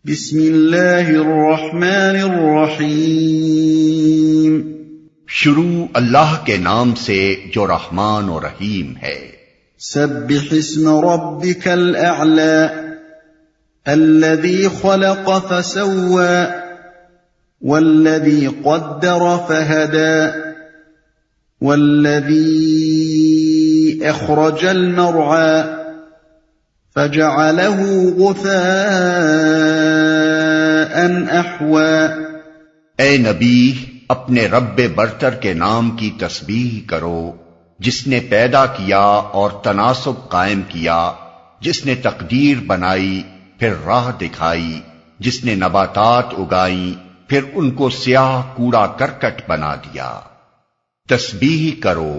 بسم اللہ الرحمن الرحیم۔ شروع اللہ کے نام سے جو رحمان و رحیم ہے۔ سبح اسم ربک الاعلی الذی خلق فسوى والذی قدر فہدى والذی اخرج المرعى فجعله غثاء احوى۔ اے نبی، اپنے رب برتر کے نام کی تسبیح کرو، جس نے پیدا کیا اور تناسب قائم کیا، جس نے تقدیر بنائی پھر راہ دکھائی، جس نے نباتات اگائیں پھر ان کو سیاہ کوڑا کرکٹ بنا دیا۔ تسبیح کرو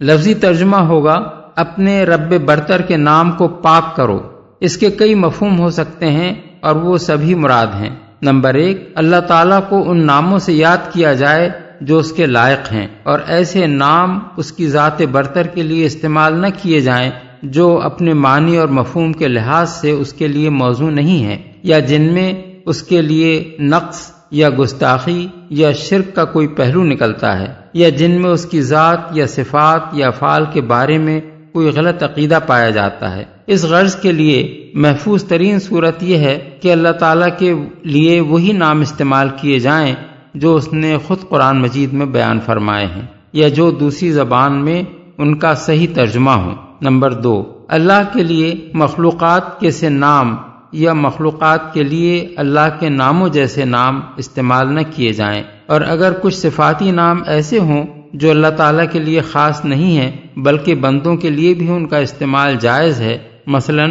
لفظی ترجمہ ہوگا اپنے رب برتر کے نام کو پاک کرو۔ اس کے کئی مفہوم ہو سکتے ہیں اور وہ سبھی مراد ہیں۔ نمبر 1، اللہ تعالیٰ کو ان ناموں سے یاد کیا جائے جو اس کے لائق ہیں، اور ایسے نام اس کی ذات برتر کے لیے استعمال نہ کیے جائیں جو اپنے معنی اور مفہوم کے لحاظ سے اس کے لیے موزوں نہیں ہیں، یا جن میں اس کے لیے نقص یا گستاخی یا شرک کا کوئی پہلو نکلتا ہے، یا جن میں اس کی ذات یا صفات یا افعال کے بارے میں کوئی غلط عقیدہ پایا جاتا ہے۔ اس غرض کے لیے محفوظ ترین صورت یہ ہے کہ اللہ تعالیٰ کے لیے وہی نام استعمال کیے جائیں جو اس نے خود قرآن مجید میں بیان فرمائے ہیں، یا جو دوسری زبان میں ان کا صحیح ترجمہ ہو۔ نمبر 2، اللہ کے لیے مخلوقات کے سے نام یا مخلوقات کے لیے اللہ کے ناموں جیسے نام استعمال نہ کیے جائیں، اور اگر کچھ صفاتی نام ایسے ہوں جو اللہ تعالیٰ کے لیے خاص نہیں ہیں بلکہ بندوں کے لیے بھی ان کا استعمال جائز ہے، مثلا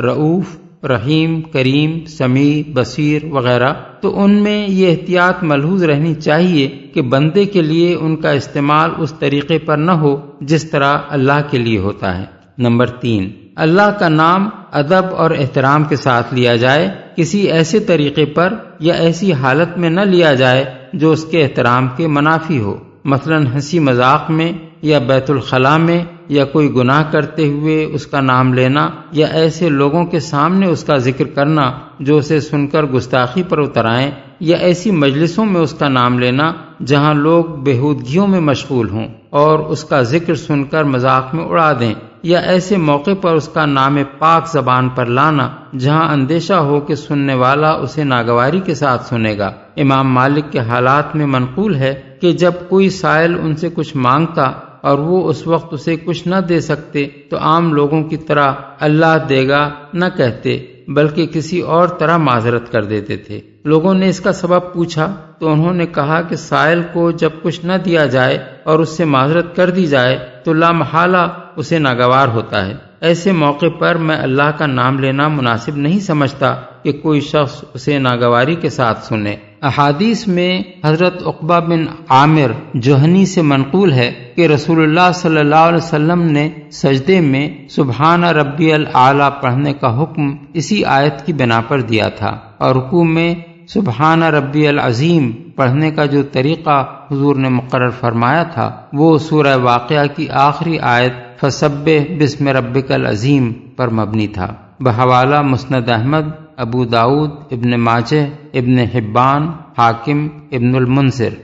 رؤوف، رحیم، کریم، سمیع، بصیر وغیرہ، تو ان میں یہ احتیاط ملحوظ رہنی چاہیے کہ بندے کے لیے ان کا استعمال اس طریقے پر نہ ہو جس طرح اللہ کے لیے ہوتا ہے۔ نمبر 3، اللہ کا نام ادب اور احترام کے ساتھ لیا جائے، کسی ایسے طریقے پر یا ایسی حالت میں نہ لیا جائے جو اس کے احترام کے منافی ہو، مثلا ہنسی مذاق میں یا بیت الخلاء میں، یا کوئی گناہ کرتے ہوئے اس کا نام لینا، یا ایسے لوگوں کے سامنے اس کا ذکر کرنا جو اسے سن کر گستاخی پر اتر آئیں، یا ایسی مجلسوں میں اس کا نام لینا جہاں لوگ بےہودگیوں میں مشغول ہوں اور اس کا ذکر سن کر مذاق میں اڑا دیں، یا ایسے موقع پر اس کا نام پاک زبان پر لانا جہاں اندیشہ ہو کہ سننے والا اسے ناگواری کے ساتھ سنے گا۔ امام مالک کے حالات میں منقول ہے کہ جب کوئی سائل ان سے کچھ مانگتا اور وہ اس وقت اسے کچھ نہ دے سکتے تو عام لوگوں کی طرح اللہ دے گا نہ کہتے، بلکہ کسی اور طرح معذرت کر دیتے تھے۔ لوگوں نے اس کا سبب پوچھا تو انہوں نے کہا کہ سائل کو جب کچھ نہ دیا جائے اور اس سے معذرت کر دی جائے تو لا محالہ اسے ناگوار ہوتا ہے۔ ایسے موقع پر میں اللہ کا نام لینا مناسب نہیں سمجھتا کہ کوئی شخص اسے ناگواری کے ساتھ سنے۔ احادیث میں حضرت عقبہ بن عامر جوہنی سے منقول ہے کہ رسول اللہ صلی اللہ علیہ وسلم نے سجدے میں سبحان ربی الاعلی پڑھنے کا حکم اسی آیت کی بنا پر دیا تھا، اور رکوع میں سبحان ربی العظیم پڑھنے کا جو طریقہ حضور نے مقرر فرمایا تھا وہ سورہ واقعہ کی آخری آیت فسبح بسم ربک العظیم پر مبنی تھا۔ بحوالہ مسند احمد، ابو داؤد، ابن ماجہ، ابن حبان، حاکم، ابن المنذر۔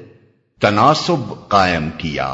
تناسب قائم کیا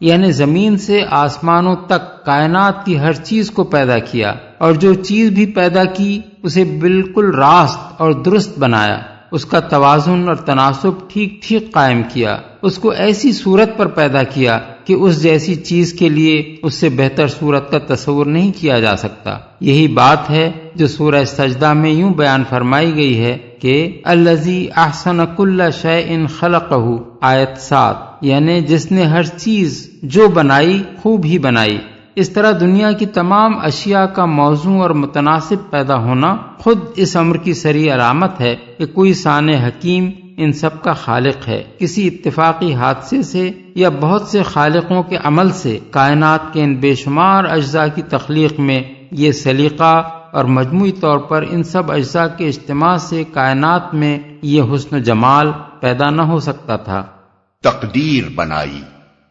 یعنی زمین سے آسمانوں تک کائنات کی ہر چیز کو پیدا کیا، اور جو چیز بھی پیدا کی اسے بالکل راست اور درست بنایا، اس کا توازن اور تناسب ٹھیک ٹھیک قائم کیا، اس کو ایسی صورت پر پیدا کیا کہ اس جیسی چیز کے لیے اس سے بہتر صورت کا تصور نہیں کیا جا سکتا۔ یہی بات ہے جو سورہ سجدہ میں یوں بیان فرمائی گئی ہے کہ الذی احسن کل شیء خلقہ، آیت 7، یعنی جس نے ہر چیز جو بنائی خوب ہی بنائی۔ اس طرح دنیا کی تمام اشیاء کا موزوں اور متناسب پیدا ہونا خود اس امر کی صریح علامت ہے کہ کوئی صانع حکیم ان سب کا خالق ہے۔ کسی اتفاقی حادثے سے یا بہت سے خالقوں کے عمل سے کائنات کے ان بے شمار اجزاء کی تخلیق میں یہ سلیقہ اور مجموعی طور پر ان سب اجزاء کے اجتماع سے کائنات میں یہ حسن و جمال پیدا نہ ہو سکتا تھا۔ تقدیر بنائی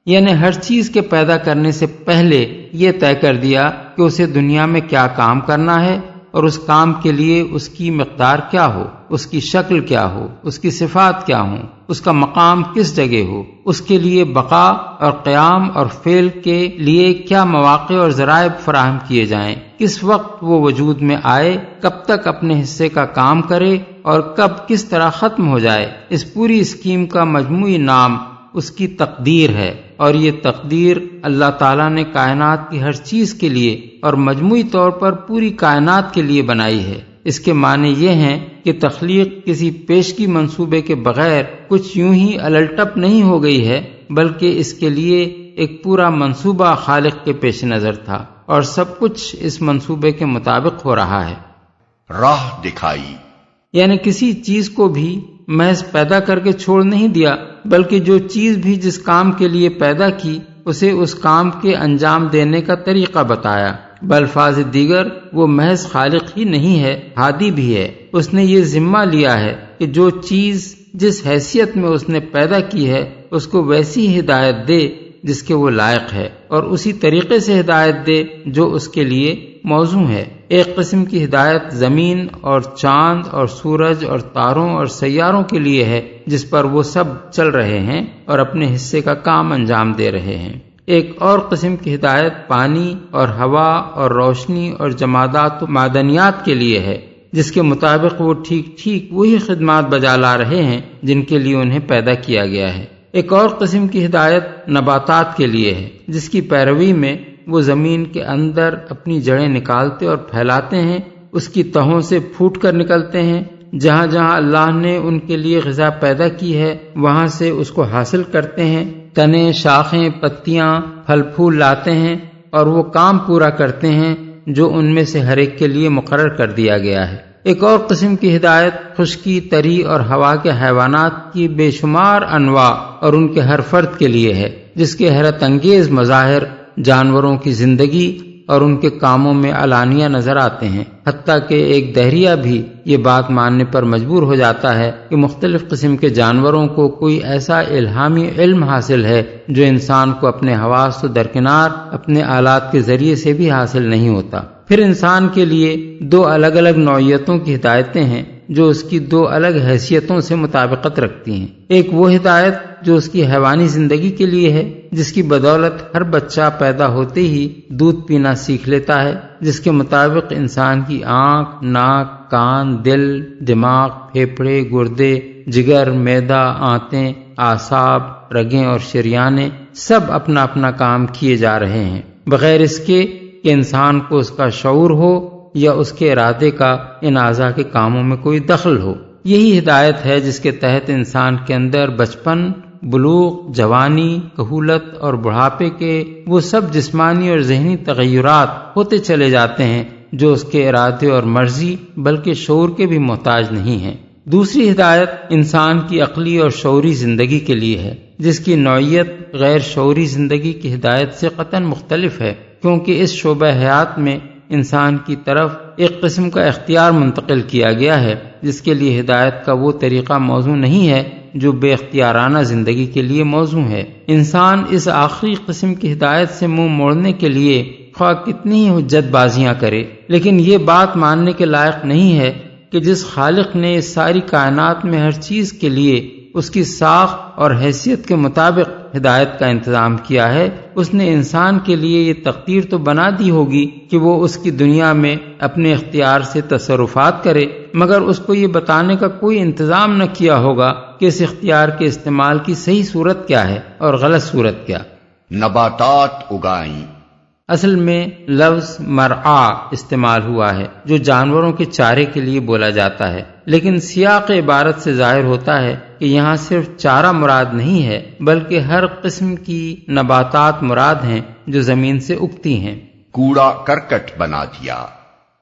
یعنی ہر چیز کے پیدا کرنے سے پہلے یہ طے کر دیا کہ اسے دنیا میں کیا کام کرنا ہے اور اس کام کے لیے اس کی مقدار کیا ہو، اس کی شکل کیا ہو، اس کی صفات کیا ہوں، اس کا مقام کس جگہ ہو، اس کے لیے بقا اور قیام اور فعل کے لیے کیا مواقع اور ذرائع فراہم کیے جائیں، کس وقت وہ وجود میں آئے، کب تک اپنے حصے کا کام کرے اور کب کس طرح ختم ہو جائے، اس پوری اسکیم کا مجموعی نام اس کی تقدیر ہے، اور یہ تقدیر اللہ تعالیٰ نے کائنات کی ہر چیز کے لیے اور مجموعی طور پر پوری کائنات کے لیے بنائی ہے۔ اس کے معنی یہ ہیں کہ تخلیق کسی پیشگی منصوبے کے بغیر کچھ یوں ہی الٹپ نہیں ہو گئی ہے، بلکہ اس کے لیے ایک پورا منصوبہ خالق کے پیش نظر تھا، اور سب کچھ اس منصوبے کے مطابق ہو رہا ہے۔ راہ دکھائی، یعنی کسی چیز کو بھی محض پیدا کر کے چھوڑ نہیں دیا، بلکہ جو چیز بھی جس کام کے لیے پیدا کی اسے اس کام کے انجام دینے کا طریقہ بتایا۔ بالفاظ دیگر وہ محض خالق ہی نہیں ہے، ہادی بھی ہے۔ اس نے یہ ذمہ لیا ہے کہ جو چیز جس حیثیت میں اس نے پیدا کی ہے اس کو ویسی ہدایت دے جس کے وہ لائق ہے، اور اسی طریقے سے ہدایت دے جو اس کے لیے موزوں ہے۔ ایک قسم کی ہدایت زمین اور چاند اور سورج اور تاروں اور سیاروں کے لیے ہے جس پر وہ سب چل رہے ہیں اور اپنے حصے کا کام انجام دے رہے ہیں۔ ایک اور قسم کی ہدایت پانی اور ہوا اور روشنی اور جمادات و معدنیات کے لیے ہے، جس کے مطابق وہ ٹھیک ٹھیک وہی خدمات بجا لا رہے ہیں جن کے لیے انہیں پیدا کیا گیا ہے۔ ایک اور قسم کی ہدایت نباتات کے لیے ہے، جس کی پیروی میں وہ زمین کے اندر اپنی جڑیں نکالتے اور پھیلاتے ہیں، اس کی تہوں سے پھوٹ کر نکلتے ہیں، جہاں جہاں اللہ نے ان کے لیے غذا پیدا کی ہے وہاں سے اس کو حاصل کرتے ہیں، تنے، شاخیں، پتیاں، پھل پھول لاتے ہیں اور وہ کام پورا کرتے ہیں جو ان میں سے ہر ایک کے لیے مقرر کر دیا گیا ہے۔ ایک اور قسم کی ہدایت خشکی، تری اور ہوا کے حیوانات کی بے شمار انواع اور ان کے ہر فرد کے لیے ہے، جس کے حیرت انگیز مظاہر جانوروں کی زندگی اور ان کے کاموں میں علانیہ نظر آتے ہیں، حتیٰ کہ ایک دہریہ بھی یہ بات ماننے پر مجبور ہو جاتا ہے کہ مختلف قسم کے جانوروں کو کوئی ایسا الہامی علم حاصل ہے جو انسان کو اپنے حواس و درکنار اپنے آلات کے ذریعے سے بھی حاصل نہیں ہوتا۔ پھر انسان کے لیے دو الگ الگ نوعیتوں کی ہدایتیں ہیں جو اس کی دو الگ حیثیتوں سے مطابقت رکھتی ہیں۔ ایک وہ ہدایت جو اس کی حیوانی زندگی کے لیے ہے، جس کی بدولت ہر بچہ پیدا ہوتے ہی دودھ پینا سیکھ لیتا ہے، جس کے مطابق انسان کی آنکھ، ناک، کان، دل، دماغ، پھیپھڑے، گردے، جگر، معدہ، آنتیں، اعصاب، رگیں اور شریانیں سب اپنا اپنا کام کیے جا رہے ہیں، بغیر اس کے کہ انسان کو اس کا شعور ہو یا اس کے ارادے کا ان اعضاء کے کاموں میں کوئی دخل ہو۔ یہی ہدایت ہے جس کے تحت انسان کے اندر بچپن، بلوغ، جوانی، کہولت اور بڑھاپے کے وہ سب جسمانی اور ذہنی تغیرات ہوتے چلے جاتے ہیں جو اس کے ارادے اور مرضی بلکہ شعور کے بھی محتاج نہیں ہیں۔ دوسری ہدایت انسان کی عقلی اور شعوری زندگی کے لیے ہے، جس کی نوعیت غیر شعوری زندگی کی ہدایت سے قطعاً مختلف ہے، کیونکہ اس شعبہ حیات میں انسان کی طرف ایک قسم کا اختیار منتقل کیا گیا ہے جس کے لیے ہدایت کا وہ طریقہ موزوں نہیں ہے جو بے اختیارانہ زندگی کے لیے موزوں ہے۔ انسان اس آخری قسم کی ہدایت سے منہ موڑنے کے لیے خواہ کتنی ہی حجت بازیاں کرے، لیکن یہ بات ماننے کے لائق نہیں ہے کہ جس خالق نے اس ساری کائنات میں ہر چیز کے لیے اس کی ساخت اور حیثیت کے مطابق ہدایت کا انتظام کیا ہے، اس نے انسان کے لیے یہ تقدیر تو بنا دی ہوگی کہ وہ اس کی دنیا میں اپنے اختیار سے تصرفات کرے، مگر اس کو یہ بتانے کا کوئی انتظام نہ کیا ہوگا کہ اس اختیار کے استعمال کی صحیح صورت کیا ہے اور غلط صورت کیا۔ نباتات اگائیں، اصل میں لفظ مرعا استعمال ہوا ہے جو جانوروں کے چارے کے لیے بولا جاتا ہے، لیکن سیاق عبارت سے ظاہر ہوتا ہے کہ یہاں صرف چارہ مراد نہیں ہے بلکہ ہر قسم کی نباتات مراد ہیں جو زمین سے اگتی ہیں۔ کوڑا کرکٹ بنا دیا،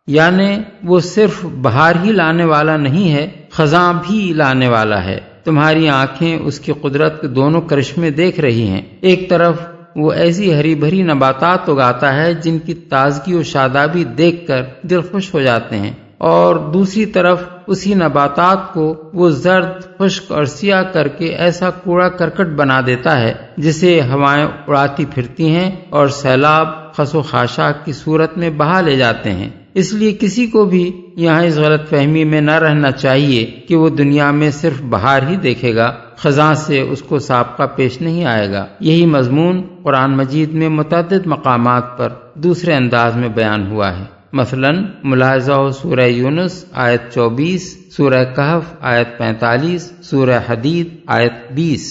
یعنی وہ صرف بہار ہی لانے والا نہیں ہے، خزاں بھی لانے والا ہے۔ تمہاری آنکھیں اس کی قدرت کے دونوں کرشمے دیکھ رہی ہیں، ایک طرف وہ ایسی ہری بھری نباتات اگاتا ہے جن کی تازگی و شادابی دیکھ کر دل خوش ہو جاتے ہیں، اور دوسری طرف اسی نباتات کو وہ زرد، خشک اور سیاہ کر کے ایسا کوڑا کرکٹ بنا دیتا ہے جسے ہوائیں اڑاتی پھرتی ہیں اور سیلاب خس و خاشاک کی صورت میں بہا لے جاتے ہیں۔ اس لیے کسی کو بھی یہاں اس غلط فہمی میں نہ رہنا چاہیے کہ وہ دنیا میں صرف بہار ہی دیکھے گا، خزاں سے اس کو سابقہ پیش نہیں آئے گا۔ یہی مضمون قرآن مجید میں متعدد مقامات پر دوسرے انداز میں بیان ہوا ہے۔ مثلا ملاحظہ ہو سورہ یونس آیت 24، سورہ کہف آیت 45، سورہ حدید آیت 20۔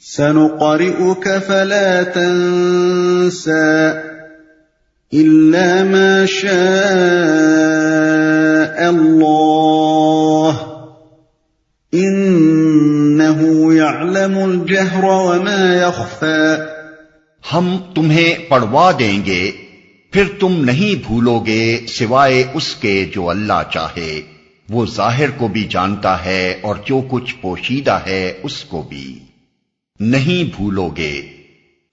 سنقرئك فلا تنسى إلا ما شاء الله إنه يعلم الجهر وما يخفى۔ ہم تمہیں پڑھوا دیں گے، پھر تم نہیں بھولو گے سوائے اس کے جو اللہ چاہے، وہ ظاہر کو بھی جانتا ہے اور جو کچھ پوشیدہ ہے اس کو بھی نہیں بھولو گے۔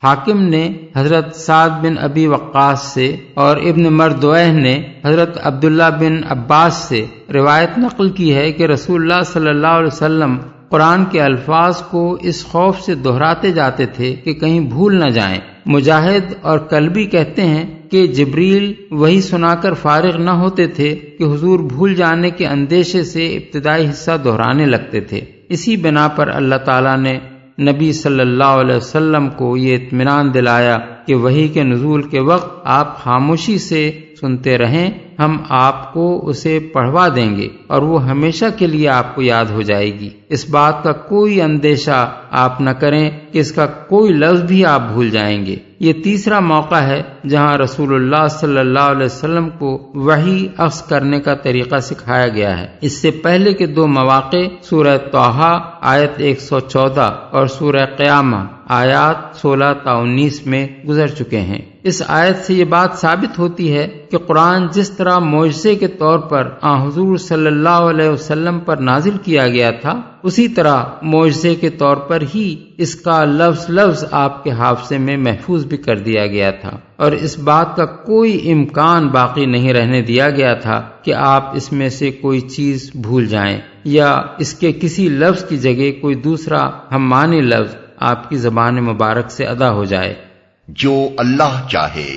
حاکم نے حضرت سعد بن ابی وقاص سے اور ابن مردویہ نے حضرت عبداللہ بن عباس سے روایت نقل کی ہے کہ رسول اللہ صلی اللہ علیہ وسلم قرآن کے الفاظ کو اس خوف سے دہراتے جاتے تھے کہ کہیں بھول نہ جائیں۔ مجاہد اور کلبی کہتے ہیں کہ جبریل وہی سنا کر فارغ نہ ہوتے تھے کہ حضور بھول جانے کے اندیشے سے ابتدائی حصہ دہرانے لگتے تھے۔ اسی بنا پر اللہ تعالیٰ نے نبی صلی اللہ علیہ وسلم کو یہ اطمینان دلایا کہ وحی کے نزول کے وقت آپ خاموشی سے سنتے رہیں، ہم آپ کو اسے پڑھوا دیں گے اور وہ ہمیشہ کے لیے آپ کو یاد ہو جائے گی۔ اس بات کا کوئی اندیشہ آپ نہ کریں کہ اس کا کوئی لفظ بھی آپ بھول جائیں گے۔ یہ تیسرا موقع ہے جہاں رسول اللہ صلی اللہ علیہ وسلم کو وحی اخذ کرنے کا طریقہ سکھایا گیا ہے۔ اس سے پہلے کے دو مواقع سورہ طٰہٰ آیت 114 اور سورہ قیامہ آیات 16 تا 19 میں گزر چکے ہیں۔ اس آیت سے یہ بات ثابت ہوتی ہے کہ قرآن جس طرح معجزے کے طور پر حضور صلی اللہ علیہ وسلم پر نازل کیا گیا تھا، اسی طرح معجزے کے طور پر ہی اس کا لفظ لفظ آپ کے حافظے میں محفوظ بھی کر دیا گیا تھا، اور اس بات کا کوئی امکان باقی نہیں رہنے دیا گیا تھا کہ آپ اس میں سے کوئی چیز بھول جائیں یا اس کے کسی لفظ کی جگہ کوئی دوسرا ہم معنی لفظ آپ کی زبان مبارک سے ادا ہو جائے۔ جو اللہ چاہے۔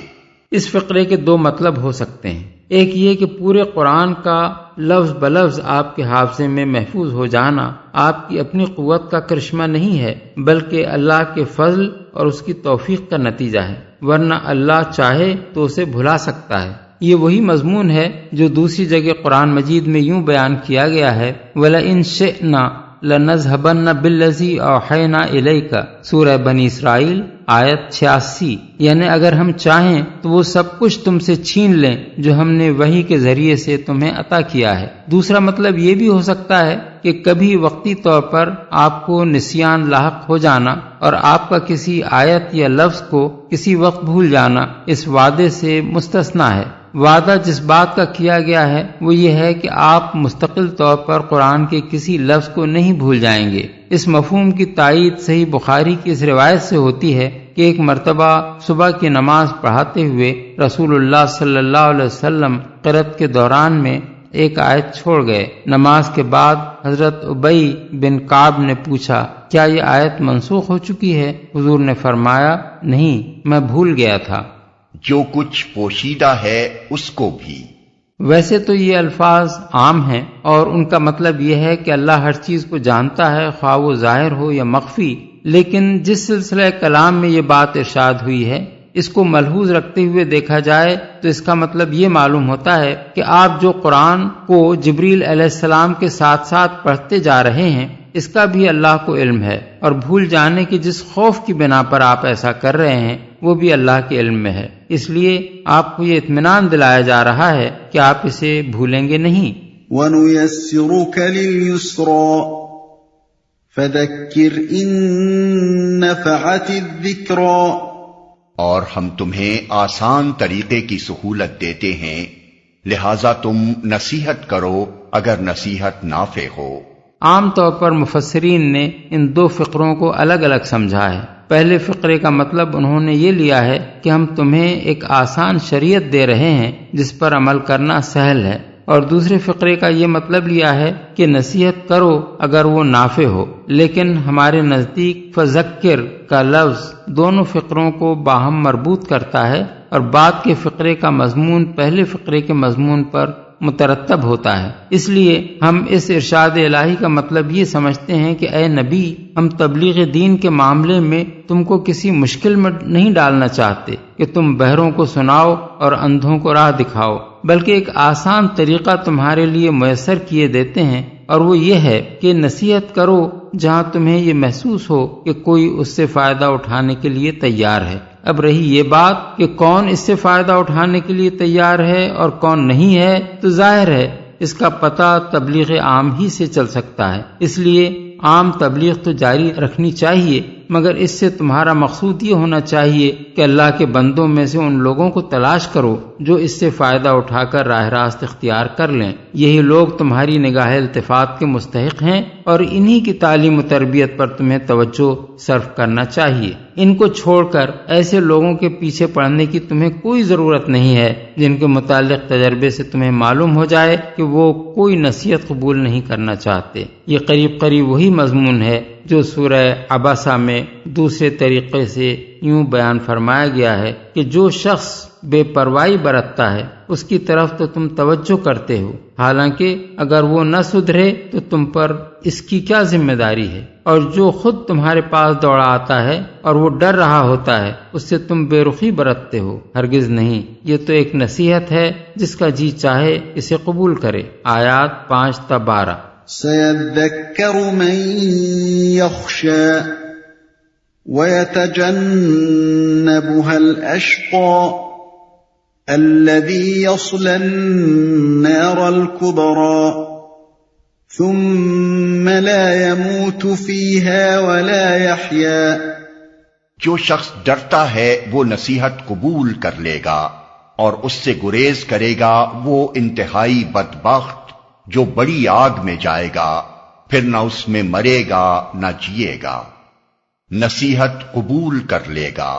اس فقرے کے دو مطلب ہو سکتے ہیں۔ ایک یہ کہ پورے قرآن کا لفظ بلفظ آپ کے حافظے میں محفوظ ہو جانا آپ کی اپنی قوت کا کرشمہ نہیں ہے، بلکہ اللہ کے فضل اور اس کی توفیق کا نتیجہ ہے، ورنہ اللہ چاہے تو اسے بھلا سکتا ہے۔ یہ وہی مضمون ہے جو دوسری جگہ قرآن مجید میں یوں بیان کیا گیا ہے، وَلَئِن شِئْنَا لَنَذْهَبَنَّ بِالَّذِي أَوْحَيْنَا إِلَيْكَ سورہ بنی اسرائیل آیت 86۔ یعنی اگر ہم چاہیں تو وہ سب کچھ تم سے چھین لیں جو ہم نے وحی کے ذریعے سے تمہیں عطا کیا ہے۔ دوسرا مطلب یہ بھی ہو سکتا ہے کہ کبھی وقتی طور پر آپ کو نسیان لاحق ہو جانا اور آپ کا کسی آیت یا لفظ کو کسی وقت بھول جانا اس وعدے سے مستثنا ہے۔ وعدہ جس بات کا کیا گیا ہے وہ یہ ہے کہ آپ مستقل طور پر قرآن کے کسی لفظ کو نہیں بھول جائیں گے۔ اس مفہوم کی تائید صحیح بخاری کی اس روایت سے ہوتی ہے کہ ایک مرتبہ صبح کی نماز پڑھاتے ہوئے رسول اللہ صلی اللہ علیہ وسلم قرأت کے دوران میں ایک آیت چھوڑ گئے۔ نماز کے بعد حضرت ابی بن کعب نے پوچھا، کیا یہ آیت منسوخ ہو چکی ہے؟ حضور نے فرمایا، نہیں، میں بھول گیا تھا۔ جو کچھ پوشیدہ ہے اس کو بھی۔ ویسے تو یہ الفاظ عام ہیں اور ان کا مطلب یہ ہے کہ اللہ ہر چیز کو جانتا ہے، خواہ وہ ظاہر ہو یا مخفی، لیکن جس سلسلہ کلام میں یہ بات ارشاد ہوئی ہے اس کو ملحوظ رکھتے ہوئے دیکھا جائے تو اس کا مطلب یہ معلوم ہوتا ہے کہ آپ جو قرآن کو جبریل علیہ السلام کے ساتھ ساتھ پڑھتے جا رہے ہیں اس کا بھی اللہ کو علم ہے، اور بھول جانے کے جس خوف کی بنا پر آپ ایسا کر رہے ہیں وہ بھی اللہ کے علم میں ہے۔ اس لیے آپ کو یہ اطمینان دلایا جا رہا ہے کہ آپ اسے بھولیں گے نہیں۔ وَنُيَسِّرُكَ لِلْيُسْرَىٰ فَذَكِّرْ إِن نَّفَعَتِ الذِّكْرَىٰ، اور ہم تمہیں آسان طریقے کی سہولت دیتے ہیں، لہذا تم نصیحت کرو اگر نصیحت نافع ہو۔ عام طور پر مفسرین نے ان دو فقروں کو الگ الگ سمجھا ہے۔ پہلے فقرے کا مطلب انہوں نے یہ لیا ہے کہ ہم تمہیں ایک آسان شریعت دے رہے ہیں جس پر عمل کرنا سہل ہے، اور دوسرے فقرے کا یہ مطلب لیا ہے کہ نصیحت کرو اگر وہ نافع ہو۔ لیکن ہمارے نزدیک فذکر کا لفظ دونوں فقروں کو باہم مربوط کرتا ہے، اور بعد کے فقرے کا مضمون پہلے فقرے کے مضمون پر مترتب ہوتا ہے۔ اس لیے ہم اس ارشاد الہی کا مطلب یہ سمجھتے ہیں کہ اے نبی، ہم تبلیغ دین کے معاملے میں تم کو کسی مشکل میں نہیں ڈالنا چاہتے کہ تم بہروں کو سناؤ اور اندھوں کو راہ دکھاؤ، بلکہ ایک آسان طریقہ تمہارے لیے میسر کیے دیتے ہیں، اور وہ یہ ہے کہ نصیحت کرو جہاں تمہیں یہ محسوس ہو کہ کوئی اس سے فائدہ اٹھانے کے لیے تیار ہے۔ اب رہی یہ بات کہ کون اس سے فائدہ اٹھانے کے لیے تیار ہے اور کون نہیں ہے، تو ظاہر ہے اس کا پتہ تبلیغ عام ہی سے چل سکتا ہے۔ اس لیے عام تبلیغ تو جاری رکھنی چاہیے، مگر اس سے تمہارا مقصود یہ ہونا چاہیے کہ اللہ کے بندوں میں سے ان لوگوں کو تلاش کرو جو اس سے فائدہ اٹھا کر راہ راست اختیار کر لیں۔ یہی لوگ تمہاری نگاہ التفات کے مستحق ہیں، اور انہی کی تعلیم و تربیت پر تمہیں توجہ صرف کرنا چاہیے۔ ان کو چھوڑ کر ایسے لوگوں کے پیچھے پڑنے کی تمہیں کوئی ضرورت نہیں ہے جن کے متعلق تجربے سے تمہیں معلوم ہو جائے کہ وہ کوئی نصیحت قبول نہیں کرنا چاہتے۔ یہ قریب قریب وہی مضمون ہے جو سورہ عباسہ میں دوسرے طریقے سے یوں بیان فرمایا گیا ہے کہ جو شخص بے پرواہی برتتا ہے اس کی طرف تو تم توجہ کرتے ہو، حالانکہ اگر وہ نہ سدھرے تو تم پر اس کی کیا ذمہ داری ہے، اور جو خود تمہارے پاس دوڑا آتا ہے اور وہ ڈر رہا ہوتا ہے اس سے تم بے رخی برتتے ہو، ہرگز نہیں۔ یہ تو ایک نصیحت ہے، جس کا جی چاہے اسے قبول کرے۔ آیات 5 تا 12۔ سيذكر من يخشى ويتجنبها الأشقى الذي يصلى النار الكبرى ثم لا يموت فيها ولا يحيا۔ جو شخص ڈرتا ہے وہ نصیحت قبول کر لے گا، اور اس سے گریز کرے گا وہ انتہائی بدبخت جو بڑی آگ میں جائے گا، پھر نہ اس میں مرے گا نہ جیے گا، نصیحت قبول کر لے گا۔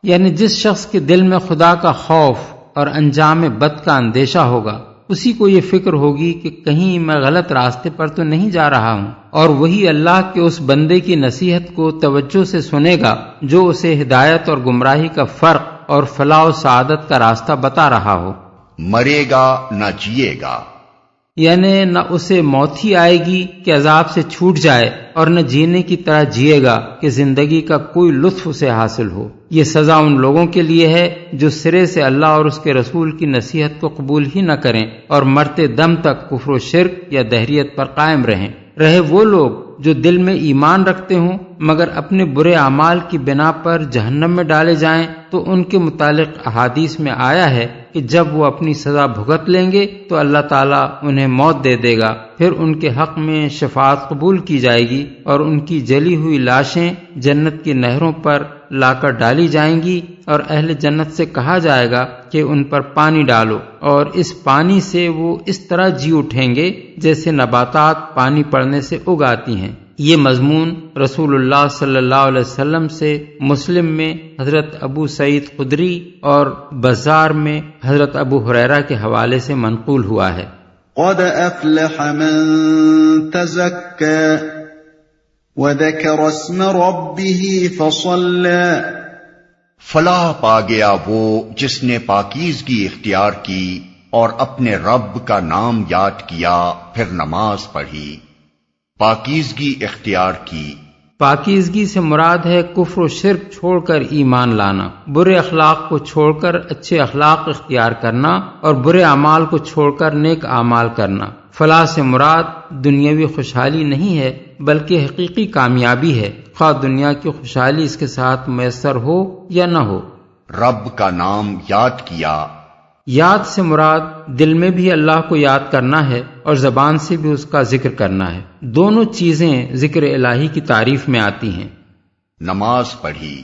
یعنی جس شخص کے دل میں خدا کا خوف اور انجام بد کا اندیشہ ہوگا، اسی کو یہ فکر ہوگی کہ کہیں میں غلط راستے پر تو نہیں جا رہا ہوں، اور وہی اللہ کے اس بندے کی نصیحت کو توجہ سے سنے گا جو اسے ہدایت اور گمراہی کا فرق اور فلاح و سعادت کا راستہ بتا رہا ہو۔ مرے گا نہ جیے گا، یعنی نہ اسے موت ہی آئے گی کہ عذاب سے چھوٹ جائے، اور نہ جینے کی طرح جیے گا کہ زندگی کا کوئی لطف اسے حاصل ہو۔ یہ سزا ان لوگوں کے لیے ہے جو سرے سے اللہ اور اس کے رسول کی نصیحت کو قبول ہی نہ کریں اور مرتے دم تک کفر و شرک یا دہریت پر قائم رہیں۔ رہے وہ لوگ جو دل میں ایمان رکھتے ہوں مگر اپنے برے اعمال کی بنا پر جہنم میں ڈالے جائیں، تو ان کے متعلق احادیث میں آیا ہے کہ جب وہ اپنی سزا بھگت لیں گے تو اللہ تعالیٰ انہیں موت دے دے گا، پھر ان کے حق میں شفاعت قبول کی جائے گی اور ان کی جلی ہوئی لاشیں جنت کی نہروں پر لا کر ڈالی جائیں گی، اور اہل جنت سے کہا جائے گا کہ ان پر پانی ڈالو، اور اس پانی سے وہ اس طرح جی اٹھیں گے جیسے نباتات پانی پڑنے سے اگاتی ہیں۔ یہ مضمون رسول اللہ صلی اللہ علیہ وسلم سے مسلم میں حضرت ابو سعید خدری اور بزار میں حضرت ابو ہریرہ کے حوالے سے منقول ہوا ہے۔ قد افلح من تزكى وذكر اسم ربه فصلى۔ فلاح پا گیا وہ جس نے پاکیزگی اختیار کی اور اپنے رب کا نام یاد کیا پھر نماز پڑھی۔ پاکیزگی اختیار کی، پاکیزگی سے مراد ہے کفر و شرک چھوڑ کر ایمان لانا، برے اخلاق کو چھوڑ کر اچھے اخلاق اختیار کرنا، اور برے اعمال کو چھوڑ کر نیک اعمال کرنا۔ فلاح سے مراد دنیاوی خوشحالی نہیں ہے بلکہ حقیقی کامیابی ہے، خواہ دنیا کی خوشحالی اس کے ساتھ میسر ہو یا نہ ہو۔ رب کا نام یاد کیا، یاد سے مراد دل میں بھی اللہ کو یاد کرنا ہے اور زبان سے بھی اس کا ذکر کرنا ہے۔ دونوں چیزیں ذکر الہی کی تعریف میں آتی ہیں۔ نماز پڑھی،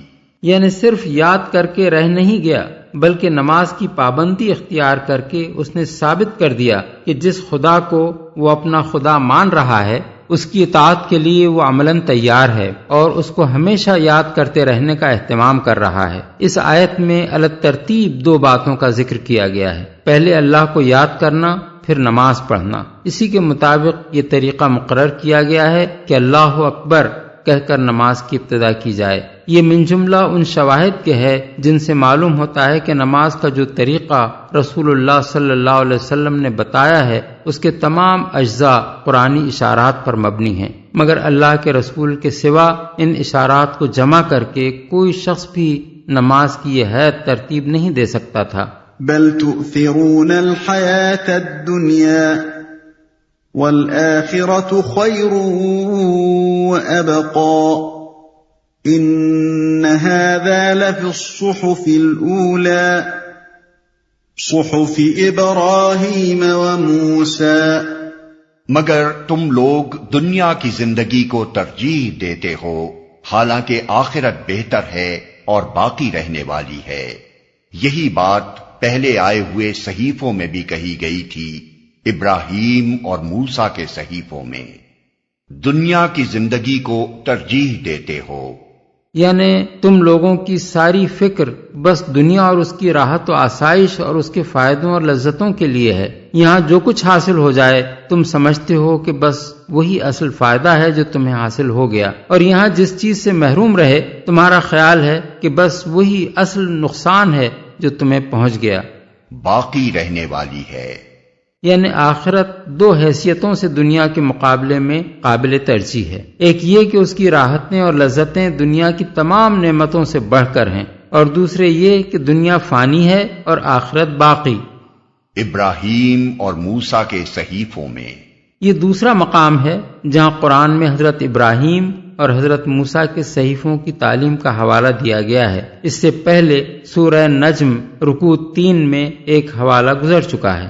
یعنی صرف یاد کر کے رہ نہیں گیا بلکہ نماز کی پابندی اختیار کر کے اس نے ثابت کر دیا کہ جس خدا کو وہ اپنا خدا مان رہا ہے اس کی اطاعت کے لیے وہ عملاً تیار ہے اور اس کو ہمیشہ یاد کرتے رہنے کا اہتمام کر رہا ہے۔ اس آیت میں علی ترتیب دو باتوں کا ذکر کیا گیا ہے، پہلے اللہ کو یاد کرنا، پھر نماز پڑھنا۔ اسی کے مطابق یہ طریقہ مقرر کیا گیا ہے کہ اللہ اکبر کہہ کر نماز کی ابتدا کی جائے۔ یہ من جملہ ان شواہد کے ہے جن سے معلوم ہوتا ہے کہ نماز کا جو طریقہ رسول اللہ صلی اللہ علیہ وسلم نے بتایا ہے اس کے تمام اجزاء قرآنی اشارات پر مبنی ہیں، مگر اللہ کے رسول کے سوا ان اشارات کو جمع کر کے کوئی شخص بھی نماز کی یہ حد ترتیب نہیں دے سکتا تھا۔ بل تؤثرون الحیاة الدنیا والآخرة خیر وأبقى ان هذا لفی الصحف الأولى صحف ابراہیم وموسیٰ۔ مگر تم لوگ دنیا کی زندگی کو ترجیح دیتے ہو، حالانکہ آخرت بہتر ہے اور باقی رہنے والی ہے۔ یہی بات پہلے آئے ہوئے صحیفوں میں بھی کہی گئی تھی، ابراہیم اور موسیٰ کے صحیفوں میں۔ دنیا کی زندگی کو ترجیح دیتے ہو، یعنی تم لوگوں کی ساری فکر بس دنیا اور اس کی راحت و آسائش اور اس کے فائدوں اور لذتوں کے لیے ہے۔ یہاں جو کچھ حاصل ہو جائے تم سمجھتے ہو کہ بس وہی اصل فائدہ ہے جو تمہیں حاصل ہو گیا، اور یہاں جس چیز سے محروم رہے تمہارا خیال ہے کہ بس وہی اصل نقصان ہے جو تمہیں پہنچ گیا۔ باقی رہنے والی ہے، یعنی آخرت دو حیثیتوں سے دنیا کے مقابلے میں قابل ترجیح ہے۔ ایک یہ کہ اس کی راحتیں اور لذتیں دنیا کی تمام نعمتوں سے بڑھ کر ہیں، اور دوسرے یہ کہ دنیا فانی ہے اور آخرت باقی۔ ابراہیم اور موسیٰ کے صحیفوں میں یہ دوسرا مقام ہے جہاں قرآن میں حضرت ابراہیم اور حضرت موسیٰ کے صحیفوں کی تعلیم کا حوالہ دیا گیا ہے۔ اس سے پہلے سورہ نجم رکوع 3 میں ایک حوالہ گزر چکا ہے۔